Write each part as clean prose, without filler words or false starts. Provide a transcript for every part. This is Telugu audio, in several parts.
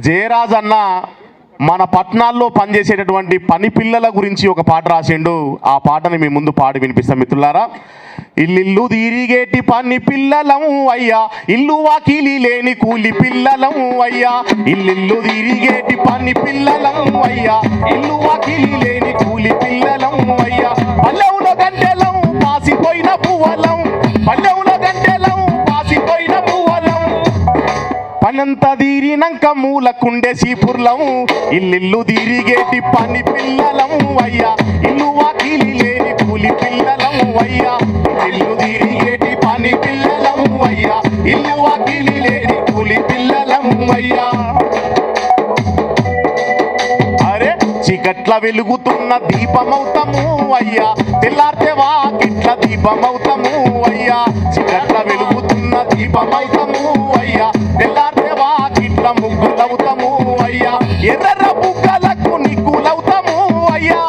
జయరాజ్ అన్న మన పట్టణాల్లో పనిచేసేటటువంటి పని పిల్లల గురించి ఒక పాట రాసిండు. ఆ పాటని మీ ముందు పాడి వినిపిస్తాం మిత్రులారా. ఇల్లు తిరిగేటి పని పిల్లలం అయ్యా, ఇల్లు వాకిలి లేని కూలి పిల్లలం అయ్యా. ఇల్లు తిరిగేటి పని పిల్లలం అయ్యా, ఇల్లు వాకిలి లేని కూలి పిల్లలం అయ్యా. పల్లెవుల గంటెలం పాసిపోయిన పువ్వలం, పల్లెవుల గంటెలం పాసిపోయిన పువ్వలం. పనంత తీరినాక మూలకుండే సీపుర్లం, ఇల్లు తిరిగేటి పని పిల్లలం అయ్యా, ఇల్లు వాకిలి లేని కూలి పిల్లలం అయ్యా. ఇల్లు తిరిగేటి పని పిల్లలం అయ్యా, ఇల్లు వాకిలి లేని కూలి పిల్లలం అయ్యా. అరే చీకట్ల వెలుగుతున్న దీపమవుతాము అయ్యా, తెల్లారితే వాకిట్ల దీపమవుతాము అయ్యా. చీకట్ల వెలుగుతున్న దీపమవుతాము అయ్యా, తెల్లారితే వాకిట్ల ముగ్గులవుతాము అయ్యా. ఎర్ర బుగ్గలకు నిగ్గులవుతాము అయ్యా,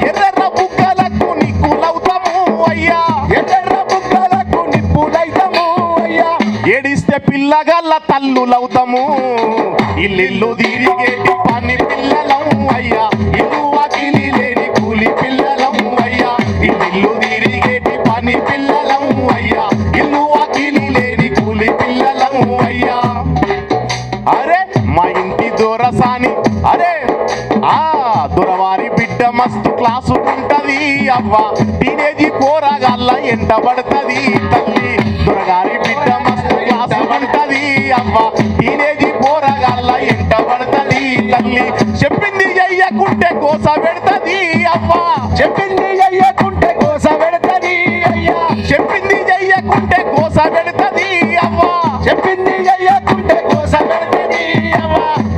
ఎర్ర బుగ్గలకు నిగ్గులవుతాము అయ్యా, ఎర్ర బుగ్గలకు నిప్పులైతాము అయ్యా. ఏడిస్తే పిల్లగల్ల తల్లులవుతాము, ఇల్లు తిరిగేటి పని పిల్లలం అయ్యా, ఇల్లు వాకిలి లేని కూలి పిల్లలం అయ్యా. ఇల్లు తిరిగేటి పని పిల్లలం అయ్యా, ఇల్లు వాకిలి లేని కూలి పిల్లలం అయ్యా. అరే మా ఇంటి దొరసాని, అరే దొరవారి బిడ్డ మస్తు క్లాసుకుంటది అవ్వ, టీనేజీ పోరగాళ్ళ ఎంట పడుతుంది తల్లి. దొరగారి బిడ్డ మస్తు క్లాసుకుంటది అవ్వ, టీనేజీ పోరగాళ్ళ ఎంట పడుతుంది తల్లి. చెప్పింది చెయ్యకుంటే కోస పెడుతుంది అవ్వ, చెప్పింది చెయ్యకుంటే కోస పెడుతుంది అయ్యా. చెప్పింది చెయ్యకుంటే కోస పెడుతుంది అవ్వ, చెప్పింది చెయ్యకుంటే కోస పెడుతుంది అవ్వ.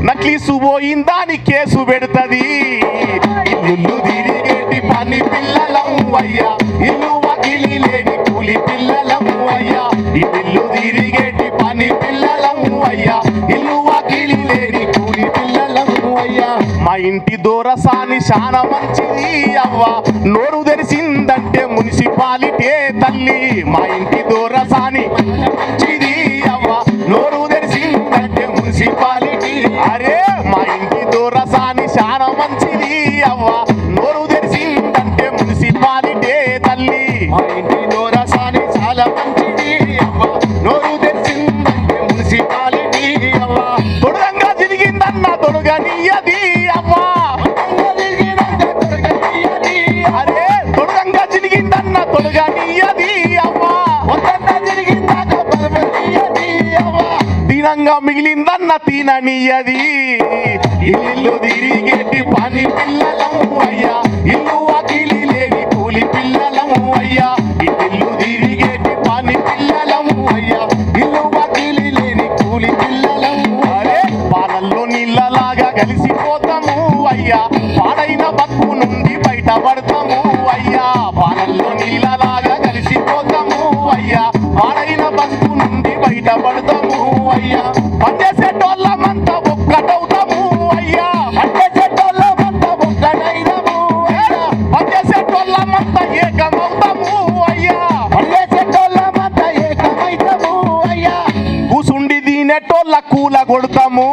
నక్లీసు పోయిందాని కేసు పెడుతుంది. ఇల్లు తిరిగేటి పని పిల్లలం అయ్యా, ఇల్లు వాకిలి లేని కూలి పిల్లలం అయ్యా. ఇల్లు తిరిగేటి పని పిల్లలం అయ్యా, ఇల్లు వాకిలి లేని కూలి పిల్లలం అయ్యా. మా ఇంటి దొరసాని చాలా మంచిది అవ్వ, నోరు తెరిసిందంటే మున్సిపాలిటీ తల్లి. మా ఇంటి దొరసాని మంచిది అవ్వ, నోరు తెరిసిందంటే మున్సిపాలిటీ. అరే మా ఇంటి దొరసాని చాలా మంచిది అవ్వ, నోరు తెరిసిందంటే మున్సిపాలిటీ తల్లి. మా ఇంటి దొరసాని చాలా మంచిది అవ్వ, నోరు తెరిసిందంటే మున్సిపాలిటీ అవ్వ. తొడగంగా జరిగిందన్న తొడగనియది అవ్వ, అరే తొడగంగా జరిగిందన్న తొడగనియది అవ్వ, దీనంగా మిగిలిందన్న తిననియది. ఇల్లు తిరిగేటి పని పిల్లలం అయ్యా, ఇల్లు వాకిలి లేని కూలి పిల్లలం అయ్యా. ఇల్లు తిరిగేటి పని పిల్లలం అయ్యా, ఇల్లు వాకిలి లేని కూలి పిల్లలం. అరే పాలల్లో నీళ్ళలాగా కలిసిపోతాము అయ్యా, పాడైన బతుకు నుండి బయటపడతాము అయ్యా. పాలల్లో నీళ్ళలాగా కలిసిపోతాము అయ్యా, పాడైన బతుకు నుండి బయటపడతాము అయ్యా. పనిచేసేటోళ్ళమంతా ఒక్కటవుతాము అయ్యా, పనిచేసేటోళ్ళమంతా ఒక్కటైదాము అయ్యా. పనిచేసేటోళ్ళమంతా ఏకమవుతాము అయ్యా, పనిచేసేటోళ్ళమంతా ఏకమైతాము అయ్యా. కూసుండి దీనేటోళ్ళ కూల కొడతాము.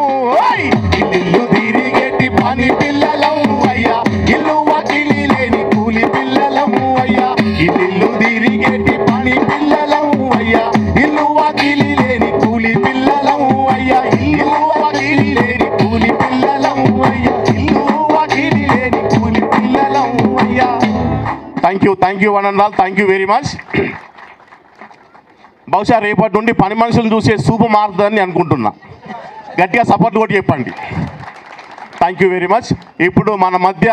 ఇల్లు తిరిగేటి పని పిల్లలం అయ్యా, ఇల్లు వాకిలి లేని కూలి పిల్లలం అయ్యా. ఇల్లు తిరిగేటి పని పిల్లలం అయ్యా, ఇల్లు వాకిలి లేని కూలి పిల్లలం అయ్యా. ఇల్లు వాకిలి లేని కూలి పిల్లలం అయ్యా, ఇల్లు వాకిలి లేని కూలి పిల్లలం అయ్యా. Thank you one and all, thank you very much. బహుశా రేపటి నుండి పని మనుషులు చూసే సూపు మారుతుందని అనుకుంటున్నా. గట్టిగా సపోర్ట్ కూడా చెప్పండి. Thank you very much. ఇప్పుడు మన మధ్య